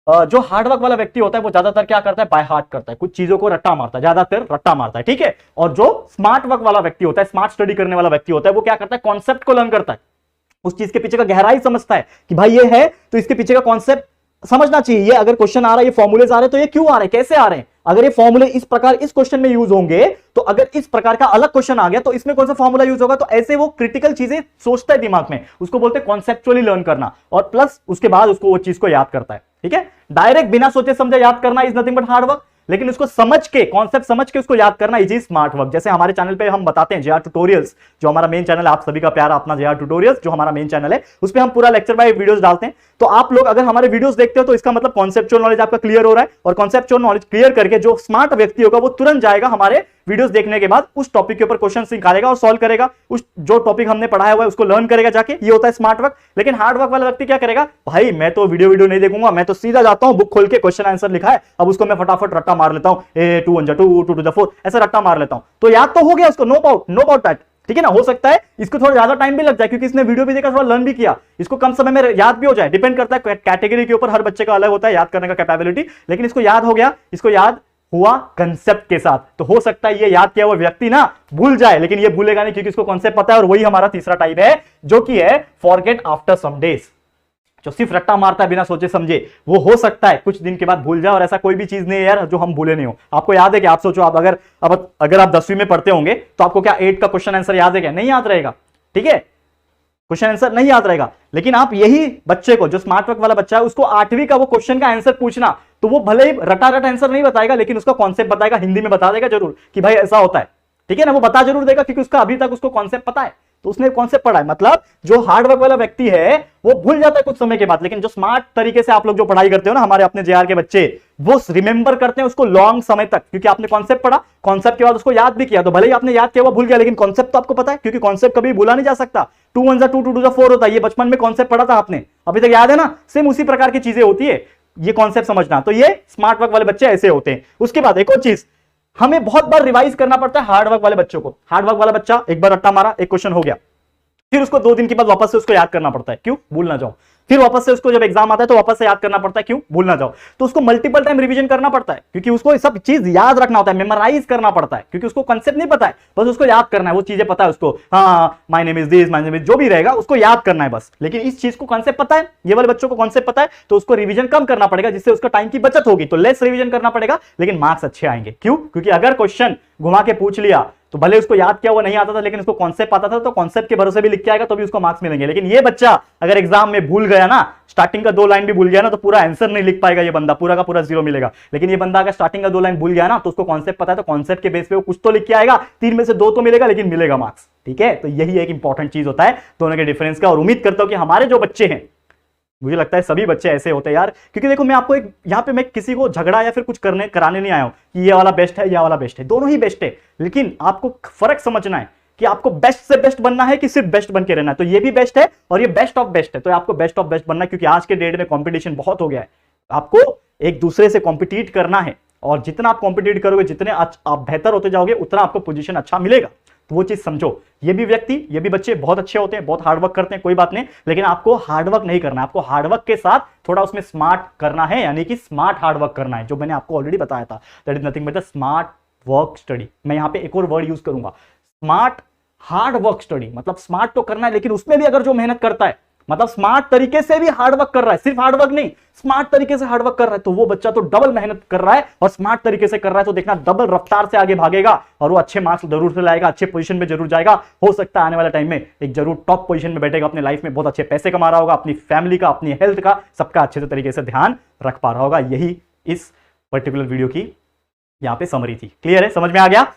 जो हार्डवर्क वाला व्यक्ति होता है वो ज्यादातर क्या करता है, बाय हार्ट करता है, कुछ चीजों को रट्टा मारता है, ज्यादातर रट्टा मारता है, ठीक है। और जो स्मार्ट वर्क वाला व्यक्ति होता है, स्मार्ट स्टडी करने वाला व्यक्ति होता है, वो क्या करता है, कॉन्सेप्ट को लर्न करता है, उस चीज के पीछे का गहराई समझता है कि भाई ये है तो इसके पीछे का कॉन्सेप्ट समझना चाहिए। ये अगर क्वेश्चन आ रहा है, ये फॉर्मूलेज आ रहे हैं तो ये क्यों आ रहे हैं, कैसे आ रहे हैं, अगर ये फॉर्मूले इस प्रकार इस क्वेश्चन में यूज होंगे तो अगर इस प्रकार का अलग क्वेश्चन आ गया तो इसमें कौन सा फॉर्मूला यूज होगा। तो ऐसे वो क्रिटिकल चीजें सोचता है दिमाग में, उसको बोलते हैं कॉन्सेप्चुअली लर्न करना, और प्लस उसके बाद उसको वो चीज को याद करता है, ठीक है। डायरेक्ट बिना सोचे समझे याद करना is nothing but hard work, लेकिन उसको समझ के, कॉन्सेप्ट समझ के उसको याद करना इज स्मार्ट वर्क। जैसे हमारे चैनल पे हम बताते हैं जेआर ट्यूटोरियल्स, जो हमारा मेन चैनल है, आप सभी का प्यारा अपना जेआर ट्यूटोरियल्स जो हमारा मेन चैनल है, उस पे हम पूरा लेक्चर बाय वीडियोस डालते हैं। तो आप लोग अगर हमारे वीडियोस देखते हो तो इसका मतलब कॉन्सेप्चुअल नॉलेज आपका क्लियर हो रहा है, और कॉन्सेप्चुअल नॉलेज क्लियर करके जो स्मार्ट व्यक्ति होगा वो तुरंत जाएगा हमारे वीडियोस देखने के बाद उस टॉपिक के ऊपर क्वेश्चन निकालेगा और सॉल्व करेगा, उस जो टॉपिक हमने पढ़ाया हुआ है उसको लर्न करेगा जाके, ये होता है स्मार्ट वर्क। लेकिन हार्ड वर्क वाला व्यक्ति क्या करेगा, भाई मैं तो वीडियो नहीं देखूंगा, मैं तो सीधा जाता हूं, बुक खोल के क्वेश्चन आंसर लिखा है, अब उसको मैं फटाफट रट्टा मार लेता हूं, 2 1 2 2 2 4 ऐसा रट्टा मार लेता हूं, तो याद तो हो गया उसको, नो डाउट दैट, ठीक है ना। हो सकता है इसको थोड़ा ज्यादा टाइम भी लग जाए क्योंकि इसने वीडियो भी देखा, थोड़ा लर्न भी किया, इसको कम समय में याद भी हो जाए, डिपेंड करता है कैटेगरी के ऊपर, हर बच्चे का अलग होता है याद करने का कैपेबिलिटी, लेकिन इसको याद हो गया, इसको याद हुआ कंसेप्ट के साथ, तो हो सकता है ये याद किया वो व्यक्ति ना भूल जाए, लेकिन ये भूलेगा नहीं क्योंकि इसको कॉन्सेप्ट पता है। और वही हमारा तीसरा टाइप है जो कि है फॉरगेट आफ्टर सम डेज, जो सिर्फ रट्टा मारता है बिना सोचे समझे, वो हो सकता है कुछ दिन के बाद भूल जाए, और ऐसा कोई भी चीज नहीं है यार जो हम भूले नहीं हो। आपको याद है कि आप सोचो, आप अगर आप 10वीं में पढ़ते होंगे तो आपको क्या 8 का क्वेश्चन आंसर याद है क्या, नहीं याद रहेगा, ठीक है, क्वेश्चन आंसर नहीं याद रहेगा। लेकिन आप यही बच्चे को, जो स्मार्ट वर्क वाला बच्चा है, उसको 8वीं का वो क्वेश्चन का आंसर पूछना, तो वो भले ही रटा आंसर नहीं बताएगा लेकिन उसका कॉन्सेप्ट बताएगा, हिंदी में बता देगा जरूर कि भाई ऐसा होता है, ठीक है ना, वो बता जरूर देगा क्योंकि उसका अभी तक उसको कॉन्सेप्ट पता है, तो उसने कॉन्सेप्ट पढ़ा है। मतलब जो हार्ड वर्क वाला व्यक्ति है वो भूल जाता है कुछ समय के बाद, लेकिन जो स्मार्ट तरीके से आप लोग जो पढ़ाई करते हो ना, हमारे अपने जेआर के बच्चे, वो रिमेंबर करते हैं उसको लॉन्ग समय तक, क्योंकि आपने कॉन्सेप्ट पढ़ा, कॉन्सेप्ट के बाद उसको याद भी किया, तो भले ही आपने याद किया वो भूल गया लेकिन कॉन्सेप्ट तो आपको पता है, क्योंकि कॉन्सेप्ट कभी भूला नहीं जा सकता। 2 1 2 2 2 4 होता है, ये बचपन में कॉन्सेप्ट पढ़ा था आपने, अभी तक याद है ना, सेम उसी प्रकार की चीजें होती है, ये कॉन्सेप्ट समझना। तो ये स्मार्ट वर्क वाले बच्चे ऐसे होते हैं। उसके बाद एक और चीज, हमें बहुत बार रिवाइज करना पड़ता है हार्ड वर्क वाले बच्चों को। हार्ड वर्क वाला बच्चा एक बार रट्टा मारा, एक क्वेश्चन हो गया, फिर उसको 2 दिन के बाद वापस से उसको याद करना पड़ता है, क्यों, भूल ना जाओ, फिर वापस से उसको जब एग्जाम आता है तो वापस से याद करना पड़ता है, क्यों, भूल ना जाओ, तो उसको मल्टीपल टाइम रिवीजन करना पड़ता है क्योंकि उसको सब चीज याद रखना होता है, मेमोराइज करना पड़ता है, क्योंकि उसको कंसेप्ट नहीं पता है, बस उसको याद करना है, वो चीजें पता है उसको, हाँ my name is this, my name is, जो भी रहेगा उसको याद करना है बस, लेकिन इस चीज को कंसेप्ट पता है, ये वाले बच्चों को कंसेप्ट पता है, तो उसको रिवीजन कम करना पड़ेगा जिससे उसका टाइम की बचत होगी, तो लेस रिवीजन करना पड़ेगा लेकिन मार्क्स अच्छे आएंगे। क्यों, क्योंकि अगर क्वेश्चन घुमा के पूछ लिया तो भले उसको याद किया वो नहीं आता था लेकिन उसको कॉन्सेप्ट आता था, तो कॉन्सेप्ट के भरोसे भी लिख के आएगा तो भी उसको मार्क्स मिलेंगे। लेकिन ये बच्चा अगर एग्जाम में भूल गया ना, स्टार्टिंग का 2 लाइन भी भूल गया ना, तो पूरा आंसर नहीं लिख पाएगा, ये बंदा पूरा का पूरा 0 मिलेगा। लेकिन ये बंदा अगर स्टार्टिंग का 2 लाइन भूल गया ना, तो उसको कॉन्सेप्ट पता है, तो कॉन्सेप्ट के बेस पे वो कुछ तो लिख के आएगा, 3 में से 2 तो मिलेगा लेकिन मिलेगा मार्क्स, ठीक है। तो यही एक इंपॉर्टेंट चीज होता है दोनों के डिफरेंस का, और उम्मीद करता हूं कि हमारे जो बच्चे हैं, मुझे लगता है सभी बच्चे ऐसे होते हैं यार, क्योंकि देखो मैं आपको एक यहाँ पे मैं किसी को झगड़ा या फिर कुछ कराने नहीं आया हूं कि ये वाला बेस्ट है, ये वाला बेस्ट है, दोनों ही बेस्ट है, लेकिन आपको फर्क समझना है कि आपको बेस्ट से बेस्ट बनना है कि सिर्फ बेस्ट बन के रहना है। तो ये भी बेस्ट है और ये बेस्ट ऑफ बेस्ट है, तो आपको बेस्ट ऑफ बेस्ट बनना है, क्योंकि आज के डेट में कॉम्पिटिशन बहुत हो गया है, आपको एक दूसरे से कॉम्पिटिट करना है, और जितना आप कॉम्पिटिट करोगे, जितने आप बेहतर होते जाओगे, उतना आपको पोजीशन अच्छा मिलेगा। तो वो चीज समझो, ये भी व्यक्ति, ये भी बच्चे बहुत अच्छे होते हैं, बहुत हार्डवर्क करते हैं, कोई बात नहीं, लेकिन आपको हार्डवर्क नहीं करना है, आपको हार्डवर्क के साथ थोड़ा उसमें स्मार्ट करना है, यानी कि स्मार्ट हार्डवर्क करना है, जो मैंने आपको ऑलरेडी बताया था, that is nothing but the smart work study. मैं यहां पे एक और वर्ड यूज करूंगा, स्मार्ट हार्ड वर्क स्टडी, मतलब स्मार्ट तो करना है लेकिन उसमें भी अगर जो मेहनत करता है, मतलब स्मार्ट तरीके से भी हार्डवर्क कर रहा है, सिर्फ हार्डवर्क नहीं, स्मार्ट तरीके से हार्डवर्क कर रहा है, तो वो बच्चा तो डबल मेहनत कर रहा है, और स्मार्ट तरीके से कर रहा है तो देखना डबल रफ्तार से आगे भागेगा और वो अच्छे मार्क्स जरूर से लाएगा, अच्छे पोजीशन में जरूर जाएगा, हो सकता है आने वाले टाइम में एक जरूर टॉप पोजीशन में बैठेगा, अपने लाइफ में बहुत अच्छे पैसे कमा रहा होगा, अपनी फैमिली का, अपनी हेल्थ का, सबका अच्छे से तरीके से ध्यान रख पा रहा होगा। यही इस पर्टिकुलर वीडियो की यहाँ पे समरी थी। क्लियर है, समझ में आ गया?